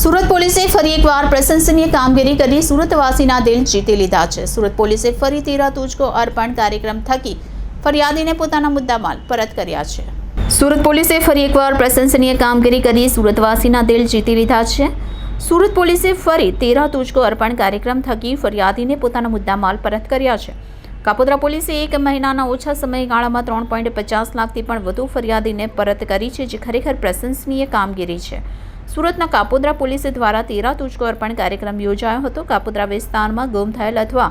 સુરત પોલીસે ફરી એકવાર પ્રશંસનીય કામગીરી કરી સુરતવાસીના દિલ જીતી લીધા છે। સુરત પોલીસે ફરી 13 તુજકો અર્પણ કાર્યક્રમ થકી ફરિયાદીને પોતાના મુદ્દામાલ પરત કર્યા છે। સુરત પોલીસે ફરી એકવાર પ્રશંસનીય કામગીરી કરી સુરતવાસીના દિલ જીતી લીધા છે। સુરત પોલીસે ફરી 13 તુજકો અર્પણ કાર્યક્રમ થકી ફરિયાદીને પોતાના મુદ્દામાલ પરત કર્યા છે। કાપોદ્રા પોલીસે એક મહિનાના ઓછા સમયગાળામાં 3.50 લાખથી પણ વધુ ફરિયાદીને પરત કરી છે, જે ખરેખર પ્રશંસનીય કામગીરી છે। સુરતના કાપોદ્રા પોલીસ દ્વારા 13 તુજકો અર્પણ કાર્યક્રમ યોજાયો હતો। કાપોદ્રા વિસ્તારમાં ગુમ થયેલ અથવા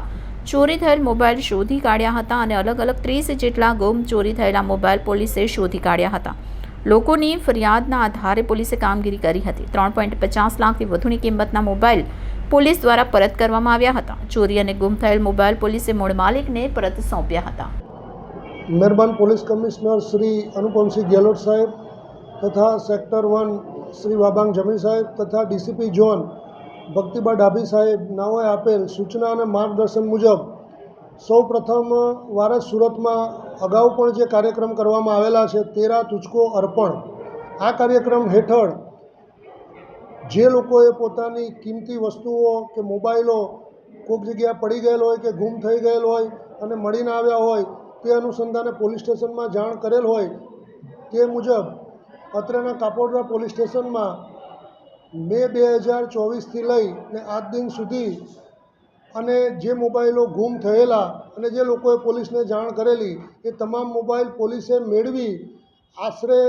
ચોરી થયેલ મોબાઈલ શોધી કાઢ્યા હતા અને અલગ અલગ 30 જેટલા ગુમ ચોરી થયેલા મોબાઈલ પોલીસે શોધી કાઢ્યા હતા। લોકોની ફરિયાદના આધારે પોલીસે કામગીરી કરી હતી। 3.50 લાખથી વધુની કિંમતના મોબાઈલ પોલીસ દ્વારા પરત કરવામાં આવ્યા હતા। ચોરી અને ગુમ થયેલ મોબાઈલ પોલીસે મૂળ માલિકને પરત સોંપ્યા હતા। મહેરબાન પોલીસ કમિશનર શ્રી અનુપમસિંહ ગેહલોત સાહેબ તથા સેક્ટર 1 શ્રી વાબાંગ જમી સાહેબ તથા ડીસીપી ઝોન ભક્તિબા ડાભી સાહેબ નાઓએ આપેલ સૂચના અને માર્ગદર્શન મુજબ સૌ પ્રથમ વાર સુરતમાં અગાઉ પણ જે કાર્યક્રમ કરવામાં આવેલા છે 13 તુજકો અર્પણ, આ કાર્યક્રમ હેઠળ જે લોકોએ પોતાની કિંમતી વસ્તુઓ કે મોબાઈલો કોઈક જગ્યાએ પડી ગયેલ હોય કે ગુમ થઈ ગયેલ હોય અને મળી ના આવ્યા હોય તે અનુસંધાને પોલીસ સ્ટેશનમાં જાણ કરેલ હોય તે મુજબ અત્રેના કાપોદ્રા પોલીસ સ્ટેશનમાં મે 2024થી લઈને આજ દિન સુધી અને જે મોબાઈલો ગુમ થયેલા અને જે લોકોએ પોલીસને જાણ કરેલી એ તમામ મોબાઈલ પોલીસે મેળવી આશરે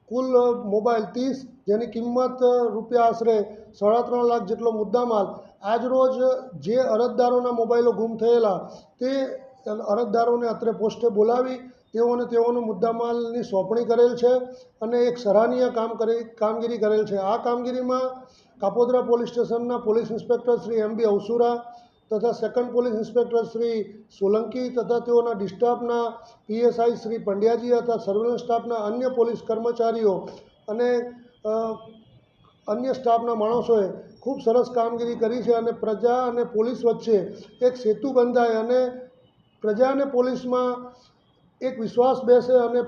કુલ મોબાઈલ 30, જેની કિંમત રૂપિયા આશરે 3.5 લાખ જેટલો મુદ્દામાલ આજરોજ જે અરજદારોના મોબાઈલો ગુમ થયેલા તે અરજદારોને અત્રે પોસ્ટે બોલાવી તેઓનો મુદ્દામાલની સોંપણી કરેલ છે અને એક સરાહનીય કામગીરી કરેલ છે। આ કામગીરીમાં કાપોદ્રા પોલીસ સ્ટેશનના પોલીસ ઇન્સ્પેક્ટર શ્રી MB અવસુરા તથા second police inspector Shri Solanki તથા તેઓના ડિસ્ટાફના PSI શ્રી પંડ્યાજી તથા સર્વેલન્સ સ્ટાફના અન્ય પોલીસ કર્મચારીઓ અને અન્ય સ્ટાફના માણસોએ ખૂબ સરસ કામગીરી કરી છે અને પ્રજા અને પોલીસ વચ્ચે એક સેતુ બંધાય અને પ્રજા અને પોલીસમાં એક વિશ્વાસ બેસે અને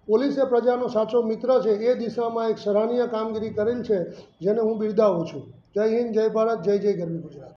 પોલીસ એ પ્રજાનો સાચો મિત્ર છે એ દિશામાં એક સરાહનીય કામગીરી કરેલ છે, જેને હું બિરદાવું છું। જય હિન્દ, જય ભારત, જય જય ગરવી ગુજરાત।